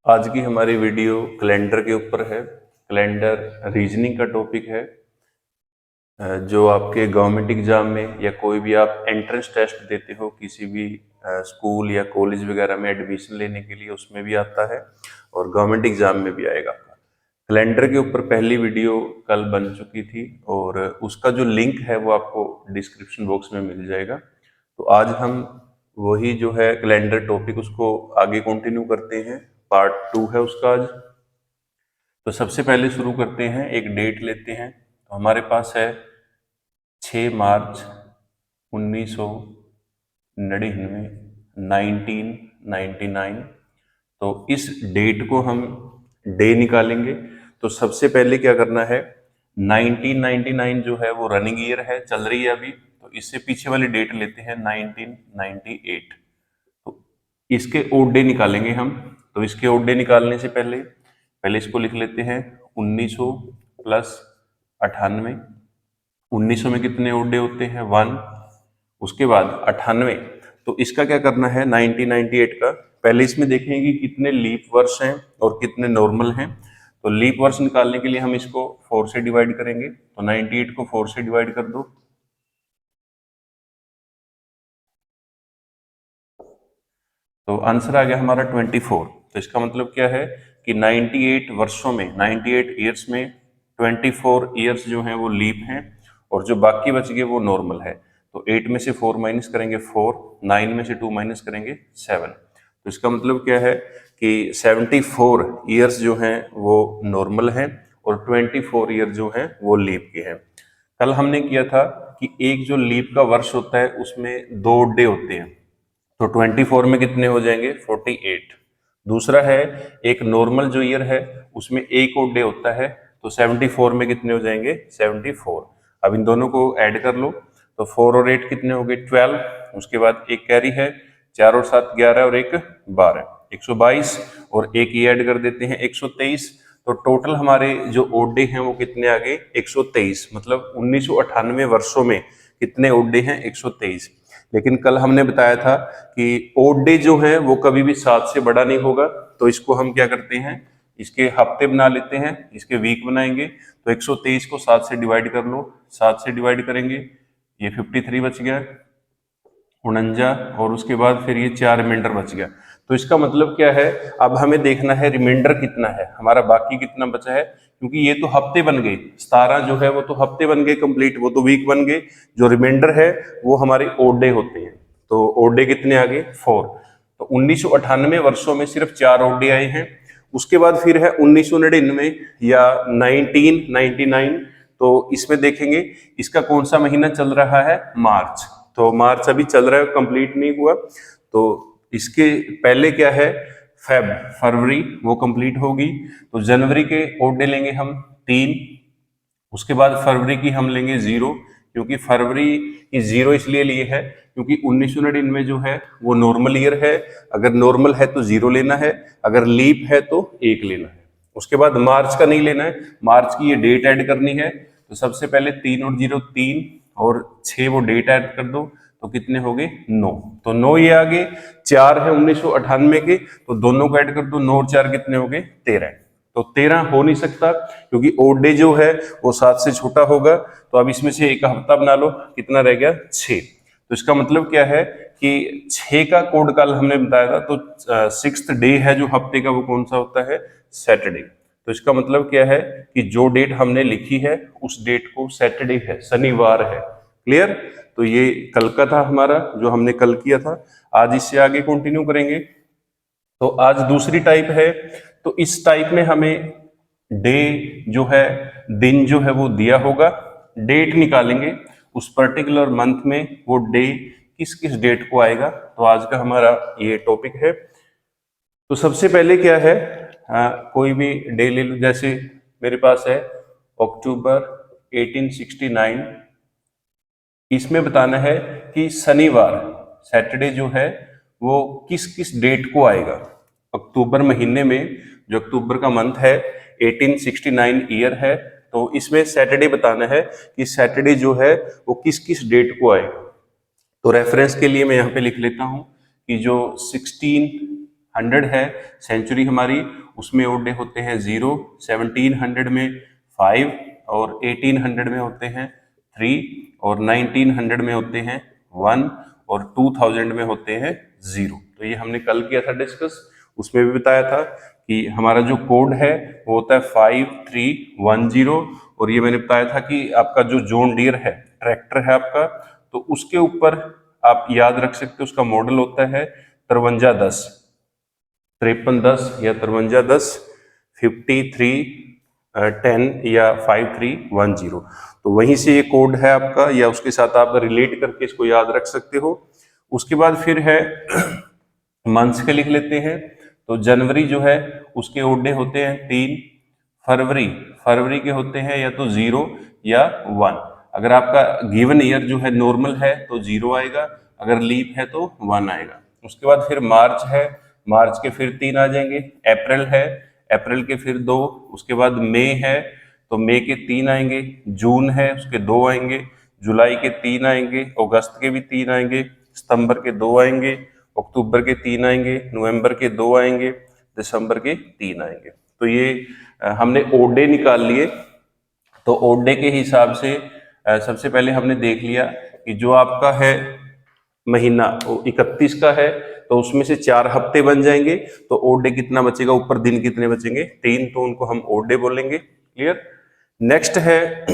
आज की हमारी वीडियो कैलेंडर के ऊपर है। कैलेंडर रीजनिंग का टॉपिक है जो आपके गवर्नमेंट एग्जाम में या कोई भी आप एंट्रेंस टेस्ट देते हो किसी भी स्कूल या कॉलेज वगैरह में एडमिशन लेने के लिए, उसमें भी आता है और गवर्नमेंट एग्जाम में भी आएगा। कैलेंडर के ऊपर पहली वीडियो कल बन चुकी थी और उसका जो लिंक है वो आपको डिस्क्रिप्शन बॉक्स में मिल जाएगा। तो आज हम वही जो है कैलेंडर टॉपिक उसको आगे कंटिन्यू करते हैं। पार्ट 2 है उसका आज। तो सबसे पहले शुरू करते हैं, एक डेट लेते हैं। तो हमारे पास है 6 मार्च 1999, 1999। तो इस डेट को हम डे निकालेंगे। तो सबसे पहले क्या करना है, 1999 जो है वो रनिंग ईयर है, चल रही है अभी। तो इससे पीछे वाली डेट लेते हैं 1998। तो इसके ओड डे निकालेंगे हम। तो इसके ओड डे निकालने से पहले पहले इसको लिख लेते हैं 1900 प्लस 98। 1900 में कितने ओड डे होते हैं? 1। उसके बाद 98। तो इसका क्या करना है 1998 का, पहले इसमें देखेंगे कि कितने लीप वर्ष हैं और कितने नॉर्मल हैं। तो लीप वर्ष निकालने के लिए हम इसको 4 से डिवाइड करेंगे। तो 98 को 4 से डिवाइड कर दो। तो आंसर आ गया हमारा 24। तो इसका मतलब क्या है कि 98 वर्षों में, 98 ईयर्स में 24 ईयर्स जो हैं वो लीप हैं और जो बाकी बच गए वो नॉर्मल है। तो 8 में से 4 माइनस करेंगे 4, 9 में से 2 माइनस करेंगे 7। तो इसका मतलब क्या है कि 74 ईयर्स जो हैं वो नॉर्मल हैं और 24 ईयर जो हैं वो लीप के हैं। कल हमने किया था कि एक जो लीप का वर्ष होता है उसमें 2 डे होते हैं। तो 24 में कितने हो जाएंगे? 48। दूसरा है एक नॉर्मल जो ईयर है उसमें एक और डे होता है। तो 74 में कितने हो जाएंगे? 74। अब इन दोनों को ऐड कर लो। तो 4 और 8 कितने हो गए? 12। उसके बाद एक कैरी है, 4 और 7 11 और एक 12, 122। और एक ये ऐड कर देते हैं 123। तो टोटल हमारे जो ओड डे हैं वो कितने आ गए? 123। मतलब 1998 वर्षों में कितने ओड डे हैं? 123। लेकिन कल हमने बताया था कि ओड डे जो है वो कभी भी 7 से बड़ा नहीं होगा। तो इसको हम क्या करते हैं, इसके हफ्ते बना लेते हैं, इसके वीक बनाएंगे। तो 123 को 7 से डिवाइड कर लो। 7 से डिवाइड करेंगे, ये 53 बच गया, 49। और उसके बाद फिर ये 4 रिमाइंडर बच गया। तो इसका मतलब क्या है, अब हमें देखना है रिमाइंडर कितना है हमारा, बाकी कितना बचा है। क्योंकि ये तो हफ्ते बन गए, 17 जो है वो तो हफ्ते बन गए कंप्लीट, वो तो वीक बन गए। जो रिमाइंडर है वो हमारे ओड डे होते हैं। तो ओड डे कितने आ गए? 4। तो 1998 वर्षों में सिर्फ 4 ओड डे आए हैं। उसके बाद फिर है 1999 या 1999। तो इसमें देखेंगे इसका कौन सा महीना चल रहा है? मार्च। तो मार्च अभी चल रहा है, कंप्लीट नहीं हुआ। तो इसके पहले क्या है? फरवरी, वो कंप्लीट होगी। तो जनवरी के ओड डे लेंगे हम 3। उसके बाद फरवरी की हम लेंगे 0, क्योंकि फरवरी की 0 इसलिए लिए है क्योंकि 1999 जो है वो नॉर्मल ईयर है। अगर नॉर्मल है तो 0 लेना है, अगर लीप है तो 1 लेना है। उसके बाद मार्च का नहीं लेना है, मार्च की ये डेट ऐड करनी है। तो सबसे पहले 3 और 0 3 और 6 वो डेट ऐड कर दो। तो कितने हो गए? 9। तो 9 ये आगे, 4 है 1998 के, तो दोनों को ऐड कर दो। 9 और 4 कितने हो गए? 13। तो 13 हो नहीं सकता क्योंकि ओड डे जो है वो 7 से छोटा होगा। तो अब इसमें से एक हफ्ता बना लो, कितना रह गया? 6। तो इसका मतलब क्या है कि 6 का कोड कल हमने बताया था। तो 6th डे है जो हफ्ते का, वो कौन सा होता है? सैटरडे। तो इसका मतलब क्या है कि जो डेट हमने लिखी है उस डेट को सैटरडे है, शनिवार है। क्लियर? तो ये कल का था हमारा जो हमने कल किया था। आज इससे आगे कंटिन्यू करेंगे। तो आज दूसरी टाइप है। तो इस टाइप में हमें डे जो है, दिन जो है वो दिया होगा, डेट निकालेंगे उस पर्टिकुलर मंथ में वो डे किस किस डेट को आएगा। तो आज का हमारा ये टॉपिक है। तो सबसे पहले क्या है, कोई भी डे ले लो। जैसे मेरे पास है अक्टूबर 1869। इसमें बताना है कि शनिवार, सैटरडे जो है वो किस किस डेट को आएगा। अक्टूबर महीने में, जो अक्टूबर का मंथ है, 1869 ईयर है। तो इसमें सैटरडे बताना है कि सैटरडे जो है वो किस किस डेट को आएगा। तो रेफरेंस के लिए मैं यहाँ पे लिख लेता हूँ कि जो 16 100 है सेंचुरी हमारी, उसमें ओड डे होते हैं 0, 1700 में 5 और 1800 में होते हैं 3 और 1900 में होते हैं 1 और 2000 में होते हैं 0। तो ये हमने कल किया था डिस्कस, उसमें भी बताया था कि हमारा जो कोड है वो होता है 5310 और ये मैंने बताया था कि आपका जो जॉन डीयर है ट्रैक्टर है आपका, तो उसके ऊपर आप याद रख सकते हो उसका मॉडल होता है 5310 5310 या 5310 5310 या 5310। तो वहीं से ये कोड है आपका, या उसके साथ आप रिलेट करके इसको याद रख सकते हो। उसके बाद फिर है मंथ्स के लिख लेते हैं। तो जनवरी जो है उसके ओड डे होते हैं 3, फरवरी के होते हैं या तो 0 या 1। अगर आपका गिवन ईयर जो है नॉर्मल है तो 0 आएगा, अगर लीप है तो 1 आएगा। उसके बाद फिर मार्च है, मार्च के फिर 3 आ जाएंगे। अप्रैल है, अप्रैल के फिर 2। उसके बाद मई है तो मई के 3 आएंगे। जून है उसके 2 आएंगे। जुलाई के 3 आएंगे। अगस्त के भी 3 आएंगे। सितंबर के 2 आएंगे। अक्टूबर के 3 आएंगे। नवंबर के 2 आएंगे। दिसंबर के 3 आएंगे। तो ये हमने ओड डे निकाल लिए। तो ओड डे के हिसाब से सबसे पहले हमने देख लिया कि जो आपका है महीना वो 31 का है, तो उसमें से 4 हफ्ते बन जाएंगे, तो ओड डे कितना बचेगा, ऊपर दिन कितने बचेंगे, 3, तो उनको हम ओड डे बोलेंगे। क्लियर। नेक्स्ट है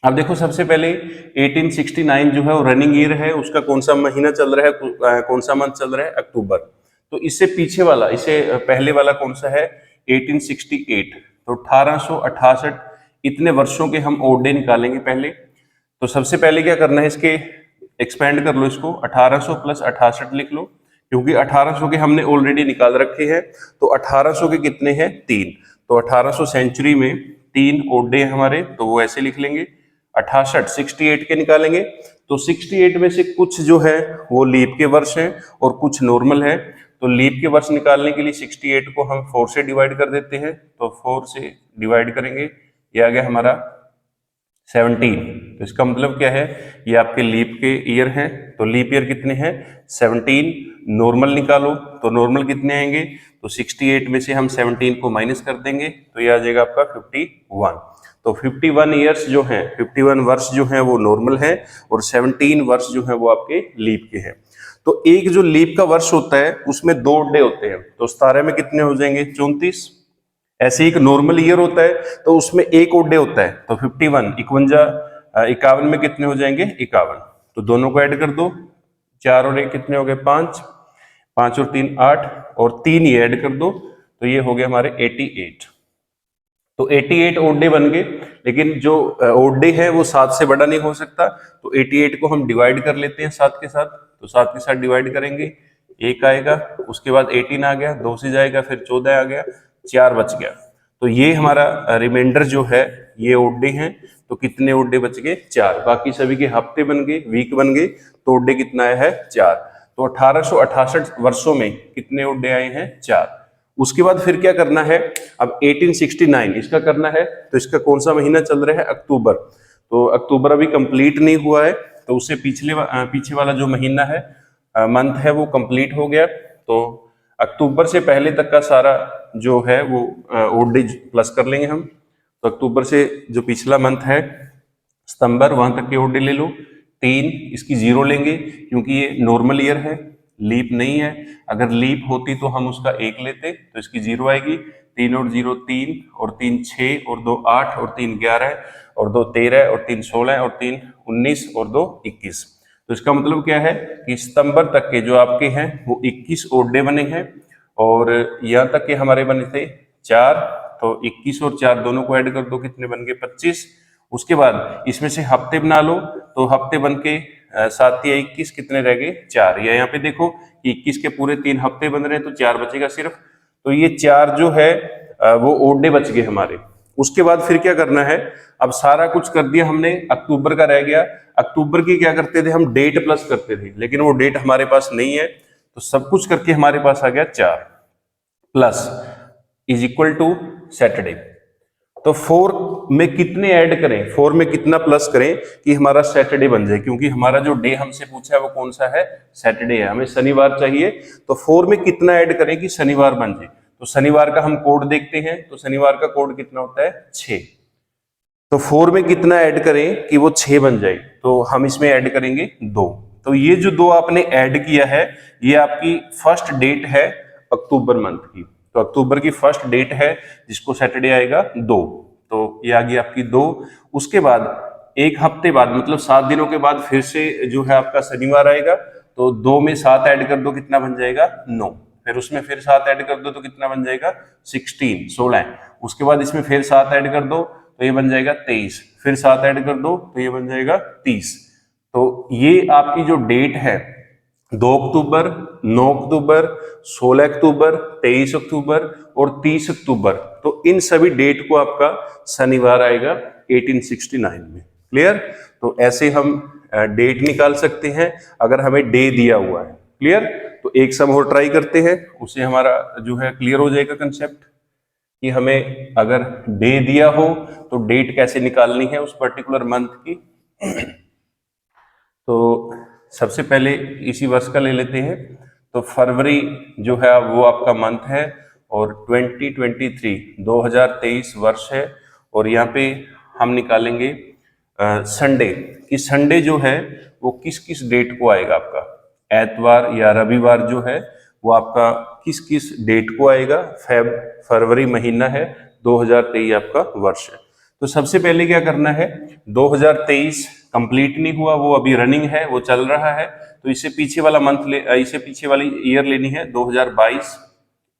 अब देखो सबसे पहले 1869 जो है वो रनिंग ईयर है, उसका कौन सा महीना चल रहा है, कौन सा मंथ चल रहा है, अक्टूबर। तो इससे पीछे वाला, इससे पहले वाला कौन सा है, 1868। तो 1868 इतने वर्षों के हम ओड डे निकालेंगे पहले। तो सबसे पहले क्या करना है, इसके एक्सपेंड कर लो, इसको 1800 प्लस 68 लिख लो, क्योंकि 1800 के हमने ऑलरेडी निकाल रखे हैं। तो 1800 के कितने हैं, 3। तो 1800 सेंचुरी में 3 ओड डे हमारे, तो वो ऐसे लिख लेंगे। 68 68 के निकालेंगे, तो 68 में से कुछ जो है वो लीप के वर्ष हैं और कुछ नॉर्मल है। तो लीप के वर्ष निकालने के लिए 68 को हम 4 से डिवाइड कर देते हैं। तो 4 से डिवाइड करेंगे, ये आ गया हमारा 17। तो इसका मतलब क्या है, ये आपके लीप के ईयर हैं। तो लीप ईयर कितने हैं, 17। नॉर्मल निकालो, तो नॉर्मल कितने आएंगे, तो 68 में से हम 17 को माइनस कर देंगे, तो ये आ जाएगा आपका 51। तो 51 ईयर्स जो हैं, 51 वर्ष जो हैं वो नॉर्मल है, और 17 वर्ष जो है वो आपके लीप के हैं। तो एक जो लीप का वर्ष होता है उसमें 2 डे होते हैं, तो 17 में कितने हो जाएंगे, 34। ऐसे एक नॉर्मल ईयर होता है तो उसमें एक ओड डे होता है, तो 51 51 में कितने हो जाएंगे, 51। तो दोनों को ऐड कर दो, 4 और 1 कितने हो गए, 5, 5 और 3 8, और 3 ये ऐड कर दो, तो ये हो गए हमारे 88। तो 88 ओड डे बन गए, लेकिन जो ओड डे है वो 7 से बड़ा नहीं हो सकता, तो 88 को हम डिवाइड कर लेते हैं 7 के साथ। तो 7 के साथ डिवाइड करेंगे, 1 आएगा, उसके बाद 18 आ गया, 2 से जाएगा, फिर 14 आ गया, 4 बच गया। तो ये हमारा रिमाइंडर जो है ये ओड डे हैं। तो कितने ओड डे बच गए, 4। बाकी सभी के हफ्ते बन गए, वीक बन गए, तो ओड डे कितना आया है, 4। तो 1868 वर्षों में कितने ओड डे आए हैं, 4। उसके बाद फिर क्या करना है, अब 1869 इसका करना है, तो इसका कौन सा महीना चल रहा है, अक्टूबर। तो अक्टूबर अभी कंप्लीट नहीं हुआ है, तो उससे पीछे वाला जो महीना है, मंथ है, वो कंप्लीट हो गया। तो अक्टूबर से पहले तक का सारा जो है वो ओड डे प्लस कर लेंगे हम। तो अक्टूबर से जो पिछला मंथ है सितंबर, वहां तक के ओड डे ले लो, 3। इसकी 0 लेंगे क्योंकि ये नॉर्मल ईयर है, लीप नहीं है। अगर लीप होती तो हम उसका 1 लेते, तो इसकी 0 आएगी। 3 और 0 3, और 3 6, और 2 8, और 3 11, और 2 13, और 3 16, और 3 19, और 2 21। तो इसका मतलब क्या है कि सितंबर तक के जो आपके हैं वो 21 ओड डे बने हैं, और यहाँ तक के हमारे बने थे 4। तो 21 और 4 दोनों को ऐड कर दो, कितने बन गए, 25। उसके बाद इसमें से हफ्ते बना लो, तो हफ्ते बन के 7 या 21 कितने रह गए, 4। या यहाँ पे देखो कि 21 के पूरे 3 हफ्ते बन रहे हैं, तो 4 बचेगा सिर्फ। तो ये 4 जो है वो ओड डे बच गए हमारे। उसके बाद फिर क्या करना है, अब सारा कुछ कर दिया हमने, अक्टूबर का रह गया। अक्टूबर की क्या करते थे हम, डेट प्लस करते थे, लेकिन वो डेट हमारे पास नहीं है, तो सब कुछ करके हमारे पास आ गया 4 plus is equal to Saturday. तो 4 में कितने ऐड करें, 4 में कितना प्लस करें कि हमारा सैटरडे बन जाए, क्योंकि हमारा जो डे हमसे पूछा है वो कौन सा है, सैटरडे है, हमें शनिवार चाहिए। तो 4 में कितना ऐड करें कि शनिवार बन जाए। तो शनिवार का हम कोड देखते हैं, तो शनिवार का कोड कितना होता है, 6। तो 4 में कितना ऐड करें कि वो 6 बन जाए, तो हम इसमें ऐड करेंगे 2। तो ये जो 2 आपने ऐड किया है, ये आपकी फर्स्ट डेट है अक्टूबर मंथ की। तो अक्टूबर की फर्स्ट डेट है जिसको सैटरडे आएगा 2, तो ये आ गई आपकी 2। उसके बाद एक हफ्ते बाद मतलब 7 दिनों के बाद फिर से जो है आपका शनिवार आएगा। तो 2 में 7 ऐड कर दो, कितना बन जाएगा, 9। फिर उसमें फिर 7 ऐड कर दो तो कितना बन जाएगा, 16। उसके बाद इसमें फिर 7 ऐड कर दो तो ये बन जाएगा 23। फिर 7 ऐड कर दो तो ये बन जाएगा 30। तो ये आपकी जो डेट है 2 अक्टूबर, 9 अक्टूबर, 16 अक्टूबर, 23 अक्टूबर और 30 अक्टूबर, तो इन सभी डेट को आपका शनिवार आएगा 1869 में। क्लियर। तो ऐसे हम डेट निकाल सकते हैं अगर हमें डे दिया हुआ है। क्लियर। तो एक सम और ट्राई करते हैं, उससे हमारा जो है क्लियर हो जाएगा कंसेप्ट कि हमें अगर डे दिया हो तो डेट कैसे निकालनी है उस पर्टिकुलर मंथ की। तो सबसे पहले इसी वर्ष का ले लेते हैं। तो फरवरी जो है वो आपका मंथ है और 2023 वर्ष है। और यहाँ पे हम निकालेंगे संडे कि संडे जो है वो किस किस डेट को आएगा आपका, एतवार या रविवार जो है वो आपका किस किस डेट को आएगा। फरवरी महीना है, 2023 आपका वर्ष है। तो सबसे पहले क्या करना है, 2023 कंप्लीट नहीं हुआ, वो अभी रनिंग है, वो चल रहा है। तो इससे पीछे वाला इसे पीछे वाली ईयर लेनी है 2022,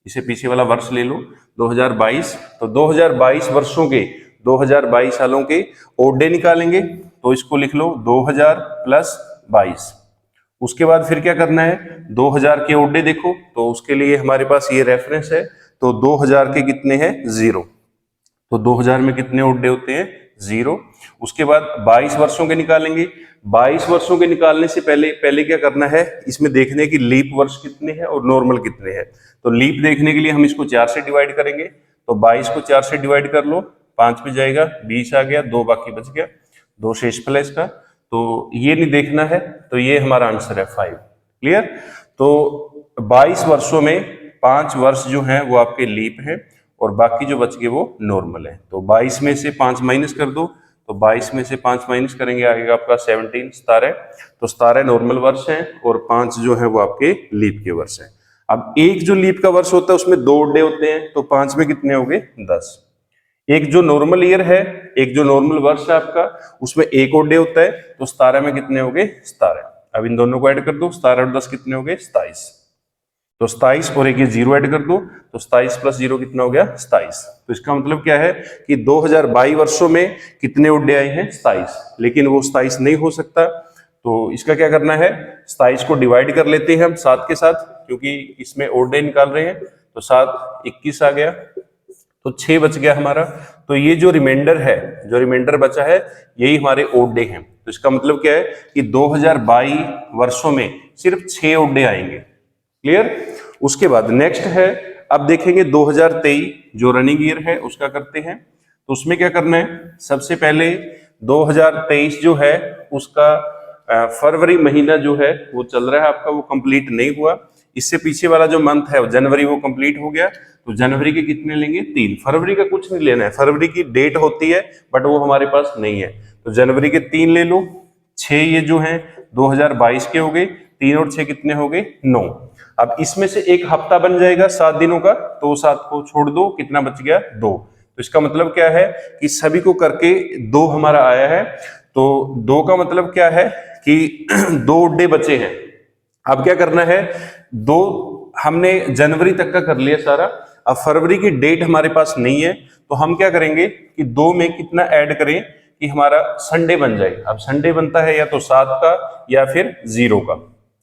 इसे पीछे वाला वर्ष ले लो 2022। तो 2022 वर्षों के 2022 सालों के ओड डे निकालेंगे। तो इसको लिख लो 2000 प्लस 22। उसके बाद फिर क्या करना है, 2000 के ओड डे देखो, तो उसके लिए हमारे पास ये रेफरेंस है। तो 2000 के कितने हैं, 0। तो 2000 में कितने ओड डे होते हैं, 0। उसके बाद 22 वर्षों के निकालेंगे। 22 वर्षों के निकालने से पहले क्या करना है, इसमें देखने की लीप वर्ष कितने हैं और नॉर्मल कितने हैं। तो लीप देखने के लिए हम इसको 4 से डिवाइड करेंगे। तो 22 को 4 से डिवाइड कर लो, 5 पे जाएगा, 20 आ गया, 2 बाकी बच गया, 2 शेष प्लस का। तो ये नहीं देखना है, तो ये हमारा आंसर है 5। क्लियर। तो 22 वर्षों में 5 वर्ष जो हैं वो आपके लीप हैं और बाकी जो बच गए वो नॉर्मल है। तो 22 में से 5 माइनस कर दो, तो 22 में से 5 माइनस करेंगे आएगा आपका 17, 17। तो 17 नॉर्मल वर्ष हैं और 5 जो है वो आपके लीप के वर्ष हैं। अब एक जो लीप का वर्ष होता है उसमें 2 डे होते हैं, तो 5 में कितने हो गए, 10। एक जो नॉर्मल ईयर है, एक जो नॉर्मल वर्ष है आपका, उसमें एक और डे होता है, तो 17 में कितने हो गए, 17। अब इन दोनों को ऐड कर दो, 17 और 10 कितने हो गए, 27। तो 27 और एक ये 0 ऐड कर दो, तो 27 प्लस 0 कितना हो गया, 27। तो इसका मतलब क्या है कि 2022 वर्षों में कितने ओड डे आए हैं, 27। लेकिन वो 27 नहीं हो सकता, तो इसका क्या करना है, 27 को डिवाइड कर लेते हैं हम 7 के साथ, क्योंकि इसमें ओड डे निकाल रहे हैं। तो 7 21 आ गया, तो 6 बच गया हमारा। तो ये जो रिमाइंडर है, जो रिमाइंडर बचा है, यही हमारे ओड डे हैं। तो इसका मतलब क्या है कि 2022 वर्षों में सिर्फ 6 ओड डे आएंगे। क्लियर। उसके बाद नेक्स्ट है, अब देखेंगे 2023 जो रनिंग ईयर है उसका करते हैं। तो उसमें क्या करना है, सबसे पहले 2023 जो है उसका फरवरी महीना जो है वो चल रहा है आपका, वो कंप्लीट नहीं हुआ। इससे पीछे वाला जो मंथ है जनवरी, वो कंप्लीट हो गया। तो जनवरी के कितने लेंगे, 3। फरवरी का कुछ नहीं लेना है, फरवरी की डेट होती है बट वो हमारे पास नहीं है। तो जनवरी के 3 ले लो। 6 ये जो है 2022 के हो गए, 3 और 6 कितने हो गए, 9। अब इसमें से एक हफ्ता बन जाएगा 7 दिनों का, तो 7 को छोड़ दो, कितना बच गया, 2। तो इसका मतलब क्या है कि सभी को करके 2 हमारा आया है। तो 2 का मतलब क्या है कि 2 डे बचे हैं। अब क्या करना है, 2 हमने जनवरी तक का कर लिया सारा। अब फरवरी की डेट हमारे पास नहीं है, तो हम क्या करेंगे कि 2 में कितना ऐड करें कि हमारा संडे बन जाए। अब संडे बनता है या तो 7 का या फिर 0 का।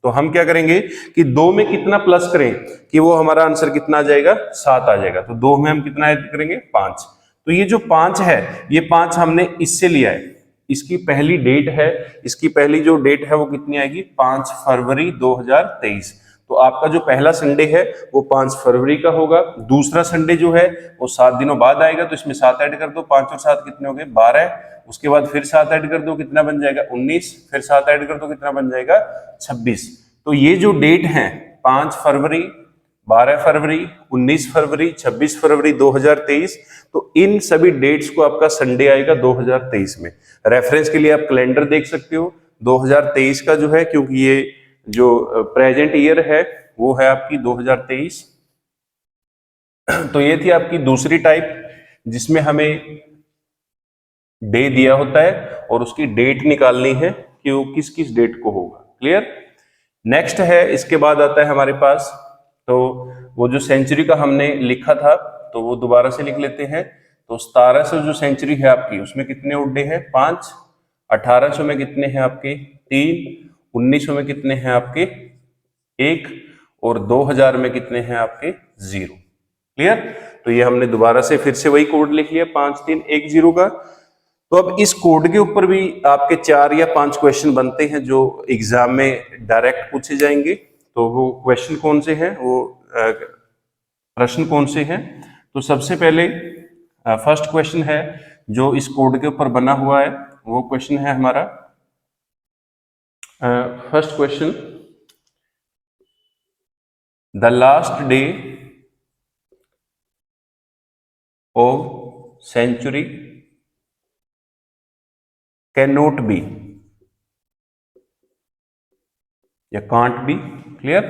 तो हम क्या करेंगे कि 2 में कितना प्लस करें कि वो हमारा आंसर कितना आ जाएगा, 7 आ जाएगा। तो 2 में हम कितना ऐड करेंगे, 5। तो ये जो 5 है, ये 5 हमने इससे लिया है, इसकी पहली डेट है, इसकी पहली जो डेट है वो कितनी आएगी, 5 फरवरी 2023। तो आपका जो पहला संडे है वो 5 फरवरी का होगा, दूसरा संडे जो है वो 7 दिनों बाद आएगा, तो इसमें 7 ऐड कर दो, 5 और 7 कितने हो गए 12, उसके बाद फिर 7 ऐड कर दो, कितना बन जाएगा 19, फिर 7 ऐड कर दो, कितना बन जाएगा 26। तो ये जो डेट है 5 फरवरी, 12 फरवरी, 19 फरवरी, 26 फरवरी 2023, तो इन सभी डेट्स को आपका संडे आएगा 2023 में। रेफरेंस के लिए आप कैलेंडर देख सकते हो 2023 का जो है, क्योंकि ये जो प्रेजेंट ईयर है वो है आपकी 2023। तो ये थी आपकी दूसरी टाइप जिसमें हमें डे दिया होता है और उसकी डेट निकालनी है कि वो किस किस डेट को होगा। क्लियर। नेक्स्ट है, इसके बाद आता है हमारे पास, तो वो जो सेंचुरी का हमने लिखा था तो वो दोबारा से लिख लेते हैं। तो 1700 जो सेंचुरी है आपकी उसमें कितने ओड डे हैं 5, 1800 में कितने हैं आपके 3, 1900 में कितने हैं आपके 1 और 2000 में कितने हैं आपके 0। क्लियर। तो ये हमने दोबारा से फिर से वही कोड लिख लिया 5310 का। तो अब इस कोड के ऊपर भी आपके 4 या 5 क्वेश्चन बनते हैं जो एग्जाम में डायरेक्ट पूछे जाएंगे। तो वो क्वेश्चन कौन से हैं, वो प्रश्न कौन से हैं? तो सबसे पहले फर्स्ट क्वेश्चन है जो इस कोड के ऊपर बना हुआ है, वो क्वेश्चन है हमारा first question, the last day of century can not be or can't be. Clear.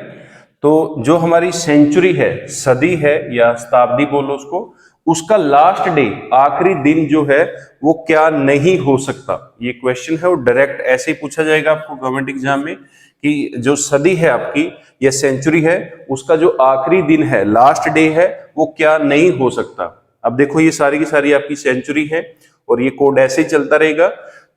तो जो हमारी सेंचुरी है, सदी है या शताब्दी बोलो उसको, उसका लास्ट डे, आखिरी दिन जो है वो क्या नहीं हो सकता। ये क्वेश्चन है वो डायरेक्ट ऐसे ही पूछा जाएगा आपको गवर्नमेंट एग्जाम में कि जो सदी है आपकी या सेंचुरी है उसका जो आखिरी दिन है, लास्ट डे है, वो क्या नहीं हो सकता। अब देखो ये सारी की सारी आपकी सेंचुरी है और ये कोड ऐसे ही चलता रहेगा।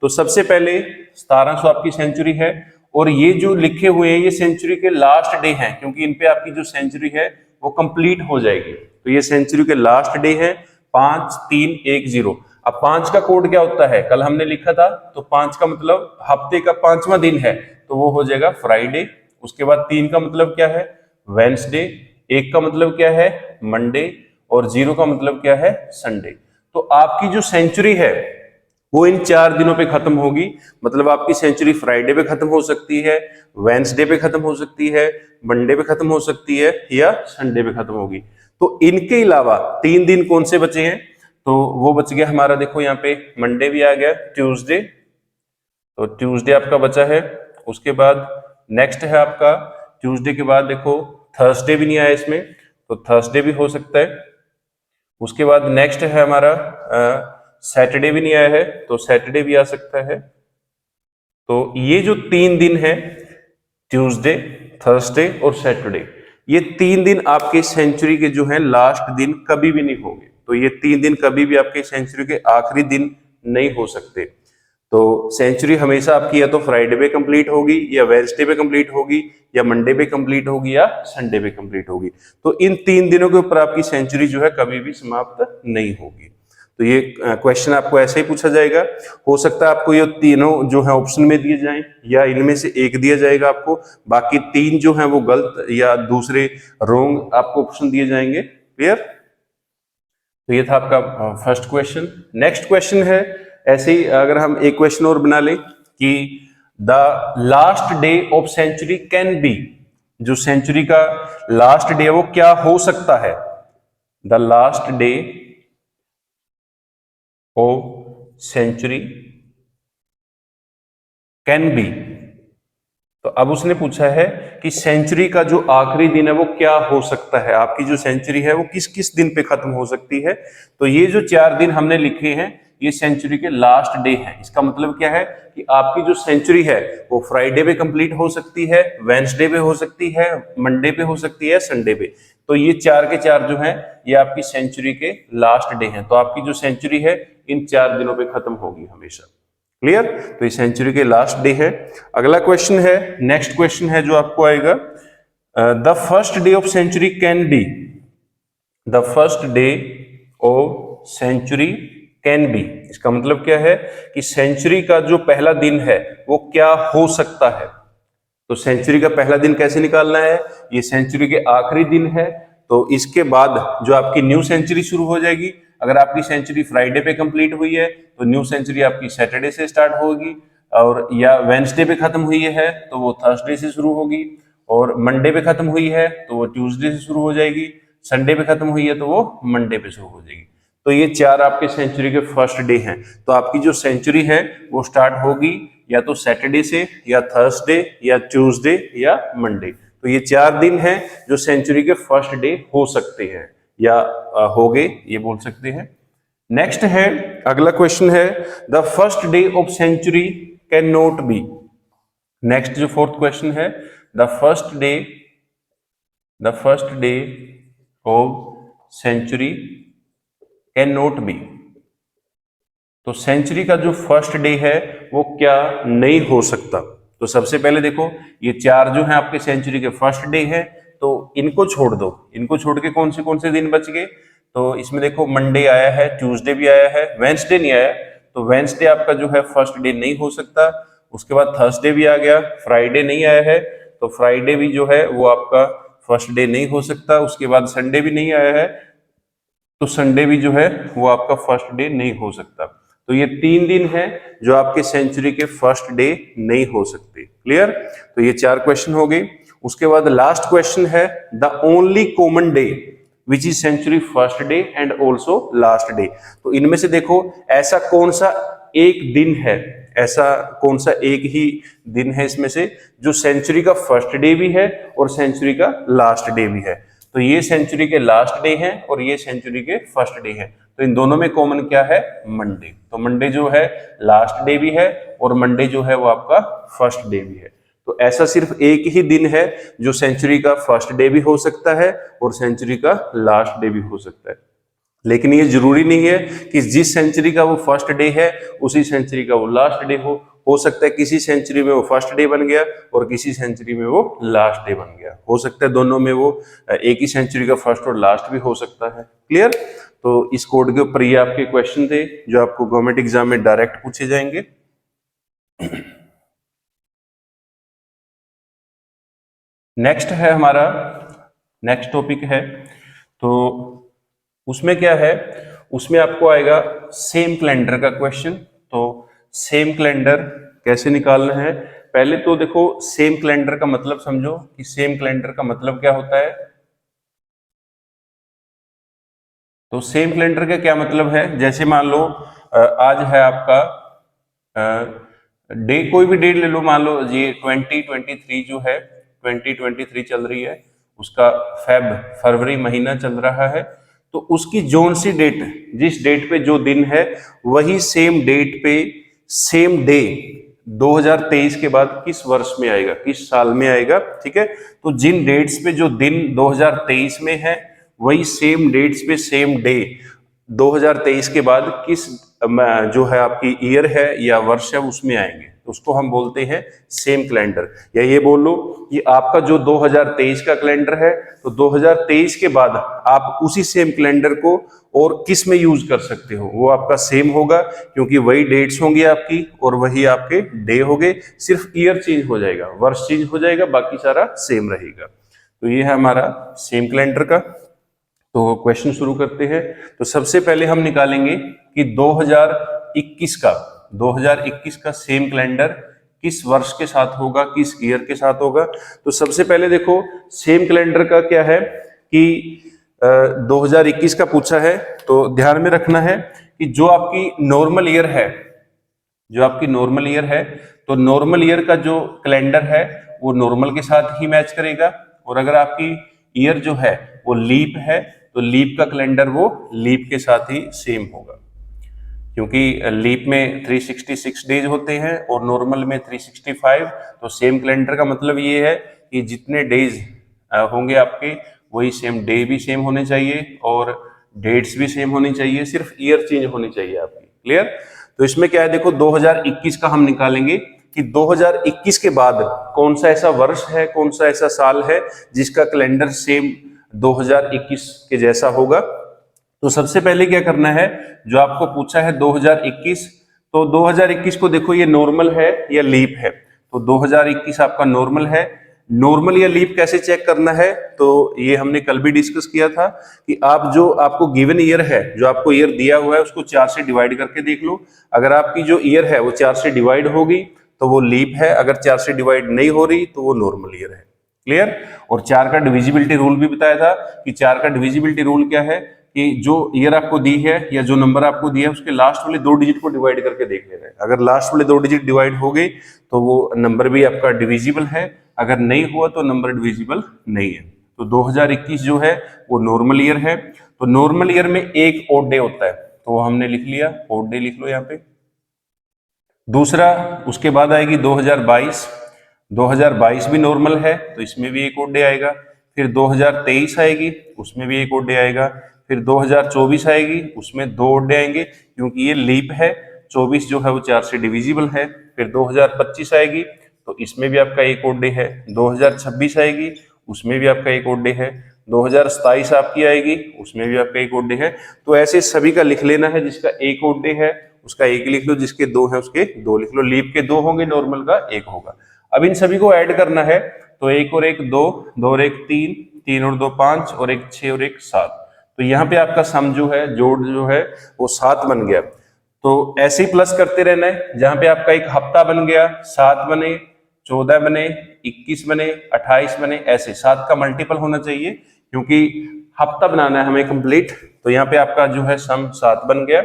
तो सबसे पहले 1700 आपकी सेंचुरी है और ये जो लिखे हुए हैं ये सेंचुरी के लास्ट डे हैं, क्योंकि इन पे आपकी जो सेंचुरी है वो कंप्लीट हो जाएगी। तो ये सेंचुरी के लास्ट डे है 5310। अब 5 का कोड क्या होता है, कल हमने लिखा था, तो 5 का मतलब हफ्ते का 5वां दिन है, तो वो हो जाएगा फ्राइडे। उसके बाद 3 का मतलब क्या है वेंसडे, 1 का मतलब क्या है मंडे और 0 का मतलब क्या है संडे। तो आपकी जो सेंचुरी है वो इन 4 दिनों पे खत्म होगी। मतलब आपकी सेंचुरी फ्राइडे पे खत्म हो सकती है, वेंसडे पे खत्म हो सकती है, मंडे पे खत्म हो सकती है या संडे पे खत्म होगी। तो इनके अलावा 3 दिन कौन से बचे हैं, तो वो बच गया हमारा, देखो यहाँ पे मंडे भी आ गया, ट्यूसडे, तो ट्यूसडे आपका बचा है। उसके बाद नेक्स्ट है आपका ट्यूसडे के बाद देखो थर्सडे भी नहीं आया इसमें, तो थर्सडे भी हो सकता है। उसके बाद नेक्स्ट है हमारा सैटरडे भी नहीं आया है, तो सैटरडे भी आ सकता है। तो ये जो 3 दिन है ट्यूसडे, थर्सडे और सैटरडे, ये 3 दिन आपके सेंचुरी के जो है लास्ट दिन कभी भी नहीं होंगे। तो ये 3 दिन कभी भी आपके सेंचुरी के आखिरी दिन नहीं हो सकते। तो सेंचुरी हमेशा आपकी या तो फ्राइडे पे कंप्लीट होगी या वेडनेसडे पे कंप्लीट होगी या मंडे पे कंप्लीट होगी या संडे पे कंप्लीट होगी। तो इन 3 दिनों के ऊपर आपकी सेंचुरी जो है कभी भी समाप्त नहीं होगी। तो ये क्वेश्चन आपको ऐसे ही पूछा जाएगा। हो सकता है आपको ये तीनों जो है ऑप्शन में दिए जाएं या इनमें से एक दिया जाएगा आपको, बाकी 3 जो है वो गलत या दूसरे रॉन्ग आपको ऑप्शन दिए जाएंगे। क्लियर। तो ये था आपका फर्स्ट क्वेश्चन। नेक्स्ट क्वेश्चन है ऐसे ही, अगर हम एक क्वेश्चन और बना लें कि the last day of century can be, जो सेंचुरी का लास्ट डे वो क्या हो सकता है, the last day of century can be. तो अब उसने पूछा है कि सेंचुरी का जो आखिरी दिन है वो क्या हो सकता है, आपकी जो सेंचुरी है वो किस किस दिन पे खत्म हो सकती है। तो ये जो 4 दिन हमने लिखे हैं ये सेंचुरी के लास्ट डे है। इसका मतलब क्या है कि आपकी जो सेंचुरी है वो फ्राइडे पे कंप्लीट हो सकती है, वेडनेसडे पे हो सकती है, मंडे पे हो सकती है, संडे पे। तो ये 4 के 4 जो है ये आपकी सेंचुरी के लास्ट डे हैं। तो आपकी जो सेंचुरी है इन 4 दिनों पे खत्म होगी हमेशा। क्लियर। तो ये सेंचुरी के लास्ट डे है। अगला क्वेश्चन है, नेक्स्ट क्वेश्चन है जो आपको आएगा, the first day of century can be, the first day of century can be. इसका मतलब क्या है कि सेंचुरी का जो पहला दिन है वो क्या हो सकता है। तो सेंचुरी का पहला दिन कैसे निकालना है, ये सेंचुरी के आखिरी दिन है, तो इसके बाद जो आपकी न्यू सेंचुरी शुरू हो जाएगी। अगर आपकी सेंचुरी फ्राइडे पे कंप्लीट हुई है तो न्यू सेंचुरी आपकी सैटरडे से स्टार्ट होगी, और या वेंसडे पे खत्म हुई है तो वो थर्सडे से शुरू होगी, और मंडे पे खत्म हुई है तो वो ट्यूसडे से शुरू हो जाएगी, संडे पे खत्म हुई है तो वो मंडे पे शुरू हो जाएगी। तो ये चार आपके सेंचुरी के फर्स्ट डे हैं। तो आपकी जो सेंचुरी है वो स्टार्ट होगी या तो सैटरडे से, या थर्सडे, या ट्यूसडे, या मंडे। तो ये 4 दिन हैं जो सेंचुरी के फर्स्ट डे हो सकते हैं या हो गए, ये बोल सकते हैं। नेक्स्ट है, अगला क्वेश्चन है, the first day of century can not be. Next जो फोर्थ क्वेश्चन है, the first day of century can not be. तो सेंचुरी का जो फर्स्ट डे है वो क्या नहीं हो सकता। तो सबसे पहले देखो, ये 4 जो है आपके सेंचुरी के फर्स्ट डे है, तो इनको छोड़ दो। इनको छोड़ के कौन से दिन बच गए, तो इसमें देखो मंडे आया है, ट्यूसडे भी आया है, वेंसडे नहीं आया, तो वेंसडे आपका जो है फर्स्ट डे नहीं हो सकता। उसके बाद थर्सडे भी आ गया, फ्राइडे नहीं आया है, तो फ्राइडे भी जो है वो आपका फर्स्ट डे नहीं हो सकता। उसके बाद संडे भी नहीं आया है, तो संडे भी जो है वो आपका फर्स्ट डे नहीं हो सकता। तो ये 3 दिन है जो आपके सेंचुरी के फर्स्ट डे नहीं हो सकते। क्लियर। तो ये 4 क्वेश्चन हो गए। उसके बाद लास्ट क्वेश्चन है, the only common day which is century first day and also last day. तो इनमें से देखो ऐसा कौन सा एक दिन है, ऐसा कौन सा एक ही दिन है इसमें से जो सेंचुरी का फर्स्ट डे भी है और सेंचुरी का लास्ट डे भी है। तो ये सेंचुरी के लास्ट डे है और ये सेंचुरी के फर्स्ट डे है। तो इन दोनों में कॉमन क्या है, मंडे। तो मंडे जो है लास्ट डे भी है और मंडे जो है वो आपका फर्स्ट डे भी है। तो ऐसा सिर्फ एक ही दिन है जो सेंचुरी का फर्स्ट डे भी हो सकता है और सेंचुरी का लास्ट डे भी हो सकता है। लेकिन ये जरूरी नहीं है कि जिस सेंचुरी का वो फर्स्ट डे है उसी सेंचुरी का वो लास्ट डे हो सकता है किसी सेंचुरी में वो फर्स्ट डे बन गया और किसी सेंचुरी में वो लास्ट डे बन गया। हो सकता है दोनों में वो एक ही सेंचुरी का फर्स्ट और लास्ट भी हो सकता है। क्लियर। तो इस कोड के ऊपर ये आपके क्वेश्चन थे जो आपको गवर्नमेंट एग्जाम में डायरेक्ट पूछे जाएंगे। नेक्स्ट है हमारा, नेक्स्ट टॉपिक है, तो उसमें क्या है, उसमें आपको आएगा सेम कैलेंडर का क्वेश्चन। तो सेम कैलेंडर कैसे निकालना है, पहले तो देखो सेम कैलेंडर का मतलब समझो कि सेम कैलेंडर का मतलब क्या होता है। तो सेम कैलेंडर का क्या मतलब है, जैसे मान लो आज है आपका डे, कोई भी डेट ले लो, मान लो ये 2023 जो है 2023 चल रही है, उसका फरवरी महीना चल रहा है। तो उसकी जोन सी डेट, जिस डेट पे जो दिन है वही सेम डेट पे सेम डे 2023 के बाद किस वर्ष में आएगा, किस साल में आएगा। ठीक है। तो जिन डेट्स पे जो दिन 2023 में है वही सेम डेट्स पे सेम डे 2023 के बाद किस जो है आपकी ईयर है या वर्ष है उसमें आएंगे, तो उसको हम बोलते हैं सेम कैलेंडर। या ये बोल लो कि आपका जो 2023 का कैलेंडर है तो 2023 के बाद आप उसी सेम कैलेंडर को और किस में यूज कर सकते हो, वो आपका सेम होगा क्योंकि वही डेट्स होंगी आपकी और वही आपके डे होंगे, सिर्फ ईयर चेंज हो जाएगा, वर्ष चेंज हो जाएगा, बाकी सारा सेम रहेगा। तो ये है हमारा सेम कैलेंडर का। तो क्वेश्चन शुरू करते हैं। तो सबसे पहले हम निकालेंगे कि 2021 का सेम कैलेंडर किस वर्ष के साथ होगा, किस ईयर के साथ होगा। तो सबसे पहले देखो सेम कैलेंडर का क्या है कि 2021 का पूछा है, तो ध्यान में रखना है कि जो आपकी नॉर्मल ईयर है, जो आपकी नॉर्मल ईयर है, तो नॉर्मल ईयर का जो कैलेंडर है वो नॉर्मल के साथ ही मैच करेगा। और अगर आपकी ईयर जो है वो लीप है तो लीप का कैलेंडर वो लीप के साथ ही सेम होगा, क्योंकि लीप में 366 डेज होते हैं और नॉर्मल में 365। तो सेम कैलेंडर का मतलब ये है कि जितने डेज होंगे आपके वही सेम डे भी सेम होने चाहिए और डेट्स भी सेम होनी चाहिए, सिर्फ ईयर चेंज होनी चाहिए आपकी। क्लियर। तो इसमें क्या है, देखो 2021 का हम निकालेंगे कि 2021 के बाद कौन सा ऐसा वर्ष है, कौन सा ऐसा साल है जिसका कैलेंडर सेम 2021 के जैसा होगा। तो सबसे पहले क्या करना है, जो आपको पूछा है 2021, तो 2021 को देखो ये नॉर्मल है या लीप है। तो 2021 आपका नॉर्मल है। नॉर्मल या लीप कैसे चेक करना है, तो ये हमने कल भी डिस्कस किया था कि आप जो आपको गिवन ईयर है, जो आपको ईयर दिया हुआ है, उसको 4 से डिवाइड करके देख लो। अगर आपकी जो ईयर है वो 4 से डिवाइड होगी तो वो लीप है, अगर 4 से डिवाइड नहीं हो रही तो वो नॉर्मल ईयर है। क्लियर। और 4 का डिविजिबिलिटी रूल भी बताया था कि 4 का डिविजिबिलिटी रूल क्या है कि जो ईयर आपको दी है या जो नंबर आपको दिया है उसके लास्ट वाले 2 डिजिट को डिवाइड करके देख लेना है। अगर लास्ट वाले 2 डिजिट डिवाइड हो गए तो वो नंबर भी आपका डिविजिबल है, अगर नहीं हुआ तो नंबर डिविजिबल नहीं है। तो 2021 जो है वो नॉर्मल ईयर है। तो नॉर्मल ईयर में एक ऑड डे होता है, तो हमने लिख लिया, ऑड डे लिख लो यहाँ पे। दूसरा उसके बाद आएगी 2022। 2022 भी नॉर्मल है तो इसमें भी एक ऑड डे आएगा। फिर 2023 आएगी, उसमें भी एक ऑड डे आएगा। फिर 2024 आएगी, उसमें 2 ऑड डे आएंगे क्योंकि ये लीप है। 24 जो है वो 4 से डिविजिबल है। फिर 2025 आएगी तो इसमें भी आपका एक ऑड डे है। 2026 आएगी, उसमें भी आपका एक ऑड डे है। 2027 आपकी आएगी, उसमें भी आपका एक ऑड डे है। तो ऐसे सभी का लिख लेना है, जिसका एक ऑड डे है उसका एक लिख लो, जिसके 2 है उसके 2 लिख लो। लीप के 2 होंगे, नॉर्मल का 1 होगा। अब इन सभी को ऐड करना है, तो 1 और 1 2, 2 और 1 3, 3 और 2 5 और 1 6 और 1 7। तो यहाँ पे आपका सम जो है, जोड़ जो है वो 7 बन गया। तो ऐसे ही प्लस करते रहना है। जहां पे आपका एक हफ्ता बन गया, 7 बने, 14 बने, 21 बने, 28 बने, ऐसे 7 का मल्टीपल होना चाहिए क्योंकि हफ्ता बनाना है हमें कंप्लीट। तो यहाँ पे आपका जो है सम 7 बन गया।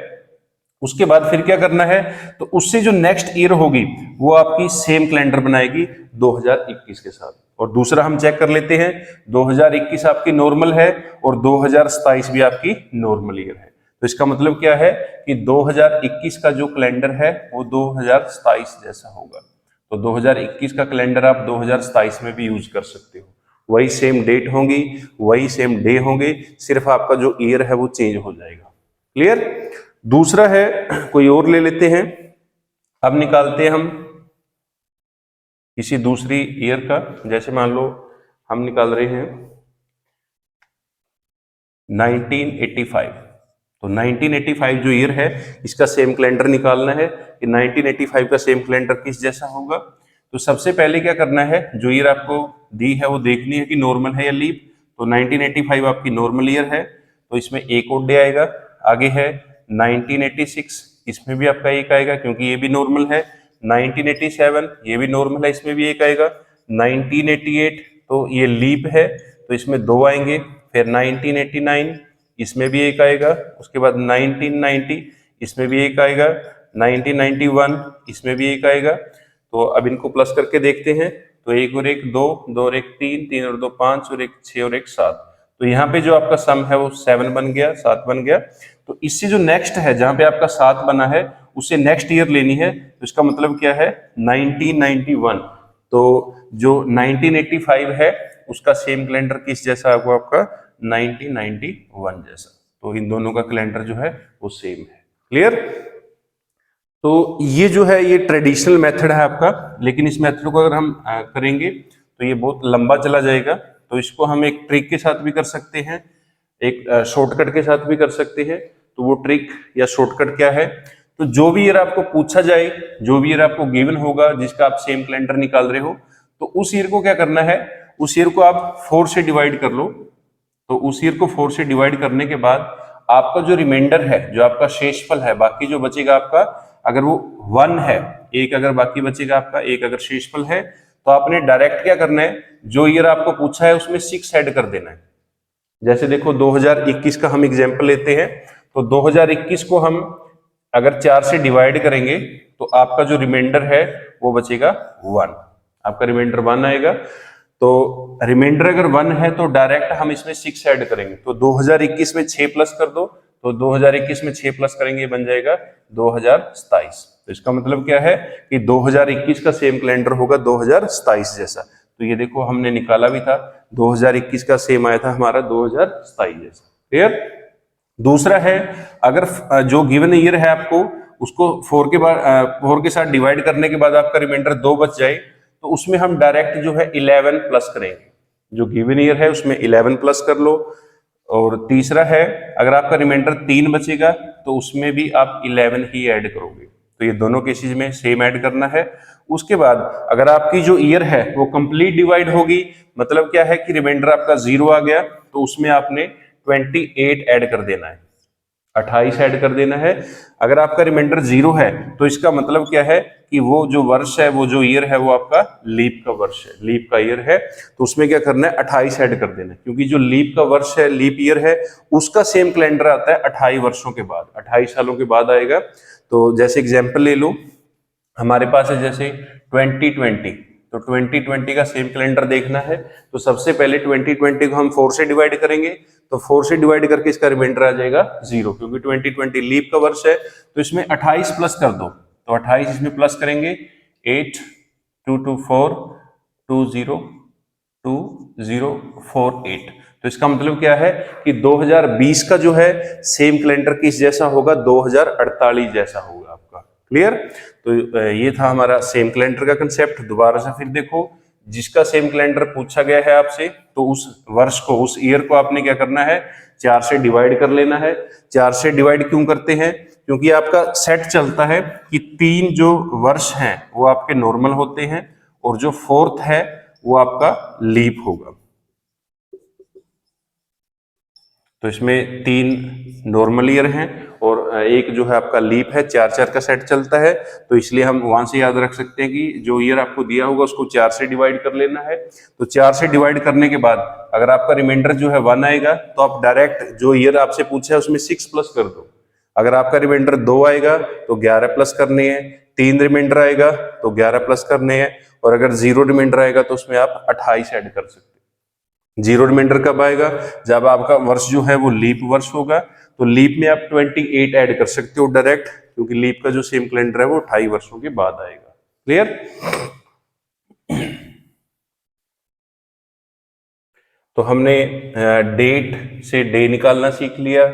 उसके बाद फिर क्या करना है, तो उससे जो नेक्स्ट ईयर होगी वो आपकी सेम कैलेंडर बनाएगी 2021 के साथ। और दूसरा हम चेक कर लेते हैं, 2021 आपकी नॉर्मल है और 2027 भी आपकी नॉर्मल ईयर है। तो इसका मतलब क्या है कि 2021 का जो कैलेंडर है वो 2027 जैसा होगा। तो 2021 का कैलेंडर आप 2027 में भी यूज कर सकते हो। वही सेम डेट होंगी, वही सेम डे होंगे, सिर्फ आपका जो ईयर है वो चेंज हो जाएगा। क्लियर। दूसरा है, कोई और ले लेते हैं। अब निकालते हैं हम किसी दूसरी ईयर का। जैसे मान लो हम निकाल रहे हैं 1985। तो 1985 जो ईयर है इसका सेम कैलेंडर निकालना है कि 1985 का सेम कैलेंडर किस जैसा होगा। तो सबसे पहले क्या करना है, जो ईयर आपको दी है वो देखनी है कि नॉर्मल है या लीप। तो 1985 आपकी नॉर्मल ईयर है तो इसमें एक और डे आएगा। आगे है 1986, इसमें भी आपका एक आएगा क्योंकि ये भी नॉर्मल है। 1987 ये भी नॉर्मल है, इसमें भी एक आएगा। 1988 तो ये लीप है तो इसमें 2 आएंगे। फिर 1989 इसमें भी एक आएगा। उसके बाद 1990 इसमें भी एक आएगा। 1991 इसमें भी एक आएगा। तो अब इनको प्लस करके देखते हैं, तो 1 और 1 2, 2 और 1 3, 3 और 2 5 और 1 6 और 1 7। तो यहाँ पे जो आपका सम है वो 7 बन गया, 7 बन गया। तो इससे जो नेक्स्ट है, जहां पे आपका 7 बना है उससे नेक्स्ट ईयर लेनी है। तो इसका मतलब क्या है, 1991। तो जो 1985 है उसका सेम कैलेंडर किस जैसा होगा आपका, 1991 जैसा। तो इन दोनों का कैलेंडर जो है वो सेम है। क्लियर। तो ये जो है ये ट्रेडिशनल मेथड है आपका, लेकिन इस मेथड को अगर हम करेंगे तो ये बहुत लंबा चला जाएगा। तो इसको हम एक ट्रिक के साथ भी कर सकते हैं, एक शॉर्टकट के साथ भी कर सकते हैं। तो वो ट्रिक या शॉर्टकट क्या है, तो जो भी ईयर आपको पूछा जाए, जो भी ईयर आपको गिवन होगा जिसका आप सेम कैलेंडर निकाल रहे हो, तो उस ईयर को क्या करना है, उस ईयर को आप 4 से डिवाइड कर लो। तो उस ईयर को 4 से डिवाइड करने के बाद आपका जो रिमाइंडर है, जो आपका शेषफल है, बाकी जो बचेगा आपका, अगर वो 1 है, एक अगर बाकी बचेगा आपका, एक अगर शेषफल है, तो आपने डायरेक्ट क्या करना है, जो ईयर आपको पूछा है उसमें 6 ऐड कर देना है। जैसे देखो 2021 का हम एग्जांपल लेते हैं। तो 2021 को हम अगर 4 से डिवाइड करेंगे तो आपका जो रिमाइंडर है वो बचेगा 1। आपका रिमाइंडर 1 आएगा। तो रिमाइंडर अगर 1 है तो डायरेक्ट हम इसमें 6 ऐड करेंगे। तो 2021 में 6 प्लस कर दो। तो 2021 में 6 प्लस करेंगे बन जाएगा 2027। तो इसका मतलब क्या है कि 2021 का सेम कैलेंडर होगा 2027 जैसा। तो ये देखो हमने निकाला भी था, 2021 का सेम आया था हमारा 2027 जैसा। क्लियर। दूसरा है, अगर जो गिवन ईयर है आपको उसको 4 के साथ डिवाइड करने के बाद आपका रिमाइंडर 2 बच जाए, तो उसमें हम डायरेक्ट जो है 11 प्लस करेंगे। जो गिवन ईयर है उसमें 11 प्लस कर लो। और तीसरा है, अगर आपका रिमाइंडर 3 बचेगा तो उसमें भी आप 11 ही ऐड करोगे। तो ये दोनों केसेस में सेम ऐड करना है। उसके बाद अगर आपकी जो ईयर है वो कंप्लीट डिवाइड होगी, मतलब क्या है कि रिमाइंडर आपका 0 आ गया, तो उसमें आपने 28 ऐड कर देना है, 28 ऐड कर देना है। अगर आपका रिमाइंडर 0 है तो इसका मतलब क्या है कि वो जो वर्ष है, वो जो ईयर है, वो आपका लीप का वर्ष है, लीप का ईयर है, तो उसमें क्या करना है, 28 ऐड कर देना है, क्योंकि जो लीप का वर्ष है, लीप ईयर है, उसका सेम कैलेंडर आता है 28 वर्षों के बाद, 28 सालों के बाद आएगा। तो जैसे एग्जाम्पल ले लो, हमारे पास है जैसे 2020, तो 2020 का सेम कैलेंडर देखना है, तो सबसे पहले 2020 को हम 4 से डिवाइड करेंगे, तो 4 से डिवाइड करके इसका रिमाइंडर आ जाएगा 0, क्योंकि 2020 लीप का वर्ष है, तो इसमें 28 प्लस कर दो, तो 28 इसमें प्लस करेंगे, 8 2 2 4 2 0 2 0 4 8। तो इसका मतलब क्या है कि 2020 का जो है सेम कैलेंडर किस जैसा होगा, 2048 जैसा होगा आपका। क्लियर? तो ये था हमारा सेम कैलेंडर का कंसेप्ट। दोबारा से फिर देखो, जिसका सेम कैलेंडर पूछा गया है आपसे, तो उस वर्ष को, उस ईयर को आपने क्या करना है, 4 से डिवाइड कर लेना है। 4 से डिवाइड क्यों करते हैं? क्योंकि आपका सेट चलता है कि 3 जो वर्ष हैं वो आपके नॉर्मल होते हैं, और जो 4th है वो आपका लीप होगा। तो इसमें 3 नॉर्मल ईयर हैं और एक जो है आपका लीप है, 4 का सेट चलता है, तो इसलिए हम वहां से याद रख सकते हैं कि जो ईयर आपको दिया होगा उसको 4 से डिवाइड कर लेना है। तो 4 से डिवाइड करने के बाद अगर आपका रिमाइंडर जो है 1 आएगा, तो आप डायरेक्ट जो ईयर आपसे पूछा है उसमें 6 प्लस कर दो। अगर आपका रिमाइंडर 2 आएगा तो 11 प्लस करने हैं, 3 रिमाइंडर आएगा तो 11 प्लस करने हैं, और अगर 0 रिमाइंडर आएगा तो उसमें आप 28 ऐड कर सकते हैं। 0 रिमाइंडर कब आएगा? जब आपका वर्ष जो है वो लीप वर्ष होगा, तो लीप में आप 28 ऐड कर सकते हो डायरेक्ट, क्योंकि लीप का जो सेम कैलेंडर है वो 28 वर्षों के बाद आएगा। क्लियर? तो हमने डेट से डे निकालना सीख लिया,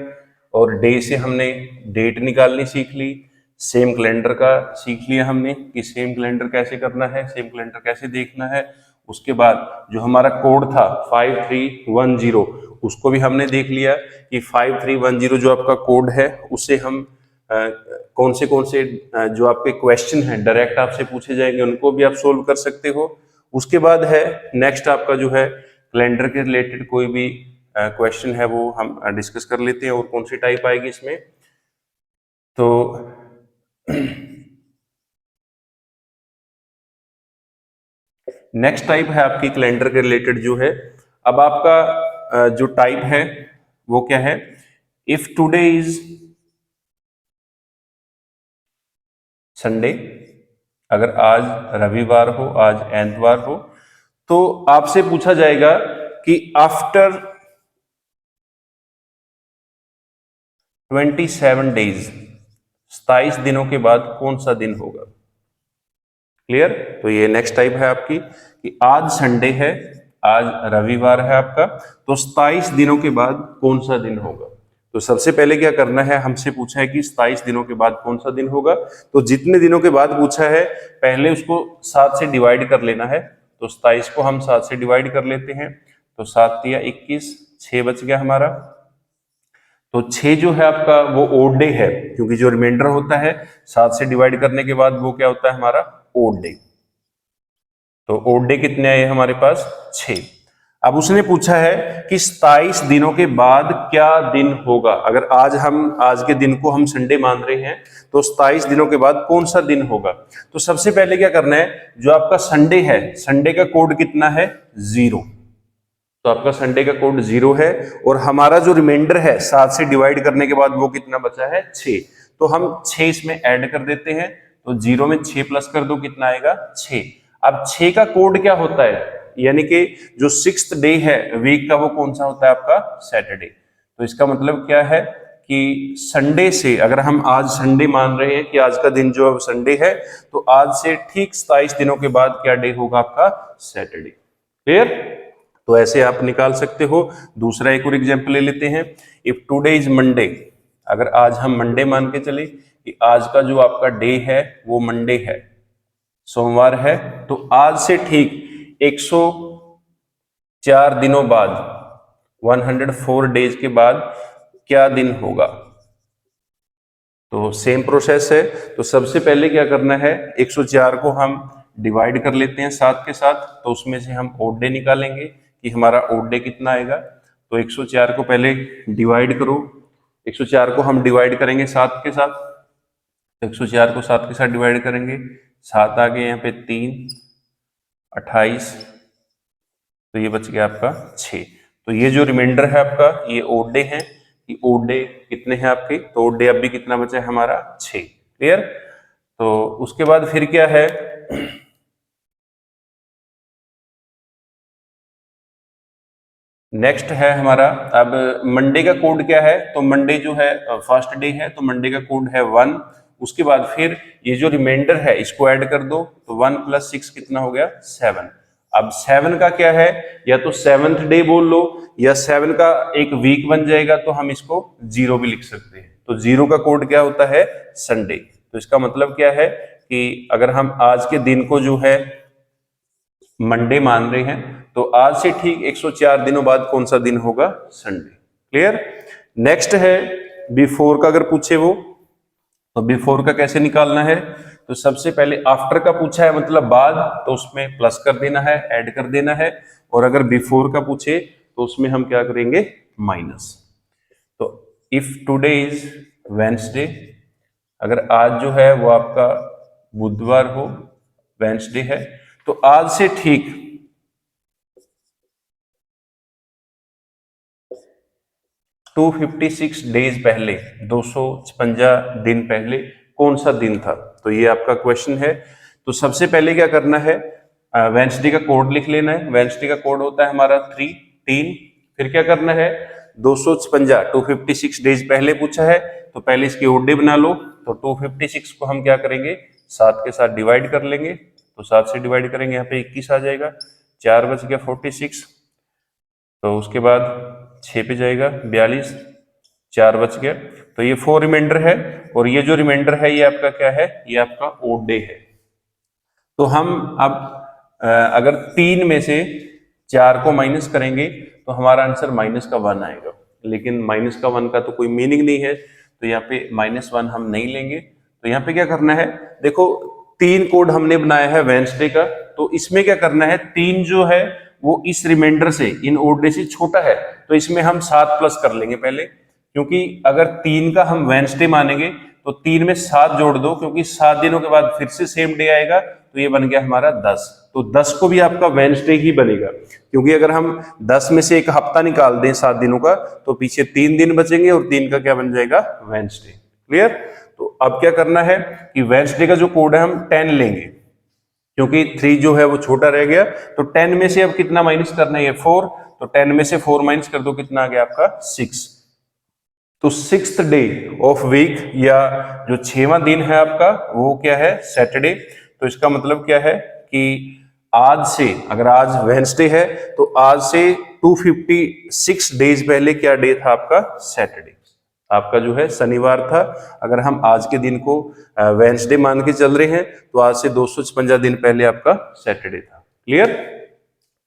और डे से हमने डेट निकालनी सीख ली। सेम कैलेंडर का सीख लिया हमने कि सेम कैलेंडर कैसे करना है, सेम कैलेंडर कैसे देखना है। उसके बाद जो हमारा कोड था 5310, उसको भी हमने देख लिया कि 5310 जो आपका कोड है, उससे हम कौन से जो आपके क्वेश्चन हैं डायरेक्ट आपसे पूछे जाएंगे, उनको भी आप सोल्व कर सकते हो। उसके बाद है नेक्स्ट आपका जो है कैलेंडर के रिलेटेड कोई भी क्वेश्चन है वो हम डिस्कस कर लेते हैं, और कौन सी टाइप आएगी इसमें। तो नेक्स्ट टाइप है आपकी कैलेंडर के रिलेटेड जो है। अब आपका जो टाइप है वो क्या है, इफ टुडे इज संडे, अगर आज रविवार हो, आज एतवार हो, तो आपसे पूछा जाएगा कि आफ्टर 27 डेज, 27 दिनों के बाद कौन सा दिन होगा। क्लियर? तो ये नेक्स्ट टाइप है आपकी कि आज संडे है, आज रविवार है आपका, तो 27 दिनों के बाद कौन सा दिन होगा। तो सबसे पहले क्या करना है, हमसे पूछा है कि 27 दिनों के बाद कौन सा दिन होगा, तो जितने दिनों के बाद पूछा है पहले उसको 7 से डिवाइड कर लेना है। तो 27 को हम 7 से डिवाइड कर लेते हैं, तो 7 तिया 21, 6 बच गया हमारा। तो 6 जो है आपका वो ओड डे है, क्योंकि जो रिमाइंडर होता है 7 से डिवाइड करने के बाद वो क्या होता है हमारा, ओड डे। तो ओड डे कितने आए हमारे पास, 6। अब उसने पूछा है कि 27 दिनों के बाद क्या दिन होगा। अगर आज के दिन को हम संडे मान रहे हैं, तो 27 दिनों के बाद कौन सा दिन होगा। तो सबसे पहले क्या करना है, जो आपका संडे है, संडे का कोड कितना है, 0। तो आपका संडे का कोड 0 है, और हमारा जो रिमाइंडर है 7 से डिवाइड करने के बाद वो कितना बचा है, 6। तो हम 6 इसमें ऐड कर देते हैं, तो 0 में 6 प्लस कर दो, कितना आएगा, 6। अब 6 का कोड क्या होता है, यानी कि जो 6th डे है वीक का, वो कौन सा होता है आपका, सैटरडे। तो इसका मतलब क्या है कि संडे से, अगर हम आज संडे मान रहे हैं कि आज का दिन जो संडे है, तो आज से ठीक 27 दिनों के बाद क्या डे होगा आपका, सैटरडे। क्लियर? तो ऐसे आप निकाल सकते हो। दूसरा एक और एग्जांपल ले लेते हैं, इफ टुडे इज मंडे, अगर आज हम मंडे मान के चले कि आज का जो आपका डे है वो मंडे है, सोमवार है, तो आज से ठीक 104 दिनों बाद, 104 डेज के बाद क्या दिन होगा। तो सेम प्रोसेस है। तो सबसे पहले क्या करना है, 104 को हम डिवाइड कर लेते हैं 7 के साथ, तो उसमें से हम ओड डे निकालेंगे कि हमारा ओड डे कितना आएगा। तो 104 को पहले डिवाइड करो, 104 को हम डिवाइड करेंगे 7 के साथ, 104 को 7 के साथ डिवाइड करेंगे, 7 आ गए यहाँ पे 3, 28, तो ये बच गया आपका 6। तो ये जो रिमाइंडर है आपका ये ओड डे है, कि ओड डे कितने हैं आपके, तो ओड डे अब भी कितना बचा है हमारा 6। क्लियर। तो उसके बाद फिर क्या है, नेक्स्ट है हमारा, अब मंडे का कोड क्या है, तो मंडे जो है फर्स्ट डे है, तो मंडे का कोड है 1। उसके बाद फिर ये जो रिमाइंडर है इसको ऐड कर दो, तो 1 + 6 कितना हो गया 7। अब 7 का क्या है, या तो 7th डे बोल लो, या 7 का एक वीक बन जाएगा, तो हम इसको 0 भी लिख सकते हैं। तो 0 का कोड क्या होता है, संडे। तो इसका मतलब क्या है कि अगर हम आज के दिन को जो है मंडे मान रहे हैं, तो आज से ठीक 104 दिनों बाद कौन सा दिन होगा, संडे। क्लियर। नेक्स्ट है बिफोर का, अगर पूछे वो, तो बिफोर का कैसे निकालना है, तो सबसे पहले आफ्टर का पूछा है मतलब बाद, तो उसमें प्लस कर देना है, ऐड कर देना है। और अगर बिफोर का पूछे तो उसमें हम क्या करेंगे, माइनस। तो इफ टुडे इज वेंसडे, अगर आज जो है वो आपका बुधवार हो, वेंसडे है, तो आज से ठीक 256 डेज पहले, 256 दिन पहले कौन सा दिन था, तो ये आपका क्वेश्चन है। तो सबसे पहले क्या करना है, वेंसडे का कोड लिख लेना है। वेंसडे का कोड होता है हमारा 3। फिर क्या करना है, 256 256 डेज पहले पूछा है, तो पहले इसकी ओड डे बना लो। तो 256 को हम क्या करेंगे, 7 के साथ डिवाइड कर लेंगे, तो 7 से डिवाइड करेंगे, यहाँ पे 21 आ जाएगा, 4 बच गया 46, तो उसके बाद 6 पे जाएगा 42, 4 बच गया। तो ये 4 रिमाइंडर है, और ये जो रिमाइंडर है ये आपका क्या है, ये आपका ओड डे है। तो हम अब अगर 3 में से 4 को माइनस करेंगे तो हमारा आंसर -1 आएगा, लेकिन -1 का तो कोई मीनिंग नहीं है, तो यहाँ पे -1 हम नहीं लेंगे। तो यहाँ पे क्या करना है, देखो 3 कोड हमने बनाया है वेंसडे का, तो इसमें क्या करना है, 3 जो है वो इस रिमाइंडर से, इन ओड डे से छोटा है, तो इसमें हम 7 प्लस कर लेंगे पहले, क्योंकि अगर 3 का हम वेंसडे मानेंगे तो 3 में 7 जोड़ दो, क्योंकि 7 दिनों के बाद फिर से सेम डे आएगा, तो ये बन गया हमारा 10। तो 10 को भी आपका वेंसडे ही बनेगा, क्योंकि अगर हम 10 में से एक हफ्ता निकाल दें 7 दिनों का, तो पीछे 3 दिन बचेंगे, और 3 का क्या बन जाएगा, वेंसडे। क्लियर। तो अब क्या करना है कि वेंसडे का जो कोड है हम 10 लेंगे, क्योंकि 3 जो है वो छोटा रह गया, तो 10 में से अब कितना माइनस करना है, 4, तो 10 में से 4 माइनस कर दो, कितना आ गया आपका 6। तो 6th डे ऑफ वीक, या जो 6वां दिन है आपका वो क्या है, सैटरडे। तो इसका मतलब क्या है कि आज से, अगर आज वेंसडे है, तो आज से 256 डेज पहले क्या डे था आपका, सैटरडे, आपका जो है शनिवार था। अगर हम आज के दिन को वेंसडे मान के चल रहे हैं, तो आज से 256 दिन पहले आपका सैटरडे था। क्लियर।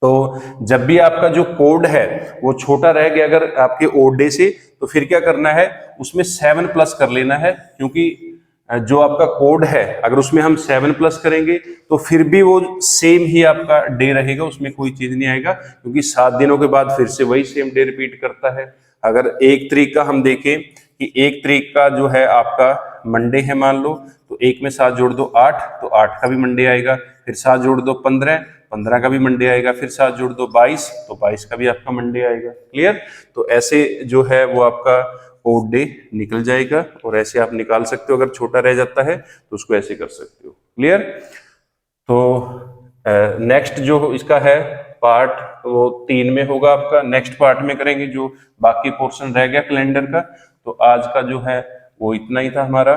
तो जब भी आपका जो कोड है वो छोटा रह गया अगर आपके ओड डे से, तो फिर क्या करना है, उसमें 7 प्लस कर लेना है, क्योंकि जो आपका कोड है अगर उसमें हम 7 प्लस करेंगे तो फिर भी वो सेम ही आपका डे रहेगा, उसमें कोई चीज नहीं आएगा, क्योंकि 7 दिनों के बाद फिर से वही सेम डे रिपीट करता है। अगर 1 तारीख का हम देखें कि 1 तारीख का जो है आपका मंडे है मान लो, तो 1 में 7 जोड़ दो 8, तो 8 का भी मंडे आएगा, फिर 7 जोड़ दो 15, 15 का भी मंडे आएगा, फिर 7 जोड़ दो 22, तो 22 का भी आपका मंडे आएगा। क्लियर। तो ऐसे जो है वो आपका ओड डे निकल जाएगा, और ऐसे आप निकाल सकते हो, अगर छोटा रह जाता है तो उसको ऐसे कर सकते हो। क्लियर। तो नेक्स्ट जो इसका है पार्ट वो 3 में होगा आपका, नेक्स्ट पार्ट में करेंगे, जो बाकी पोर्शन रह गया कैलेंडर का। तो आज का जो है वो इतना ही था हमारा।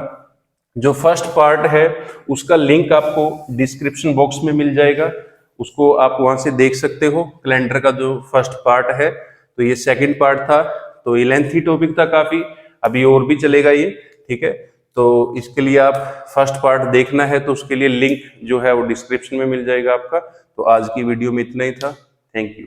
जो फर्स्ट पार्ट है उसका लिंक आपको डिस्क्रिप्शन बॉक्स में मिल जाएगा, उसको आप वहां से देख सकते हो, कैलेंडर का जो फर्स्ट पार्ट है। तो ये सेकंड पार्ट था, तो ये लेंथी टॉपिक था काफी, अभी और भी चलेगा ये, ठीक है। तो इसके लिए आप फर्स्ट पार्ट देखना है तो उसके लिए लिंक जो है वो डिस्क्रिप्शन में मिल जाएगा आपका। तो आज की वीडियो में इतना ही था। Thank you.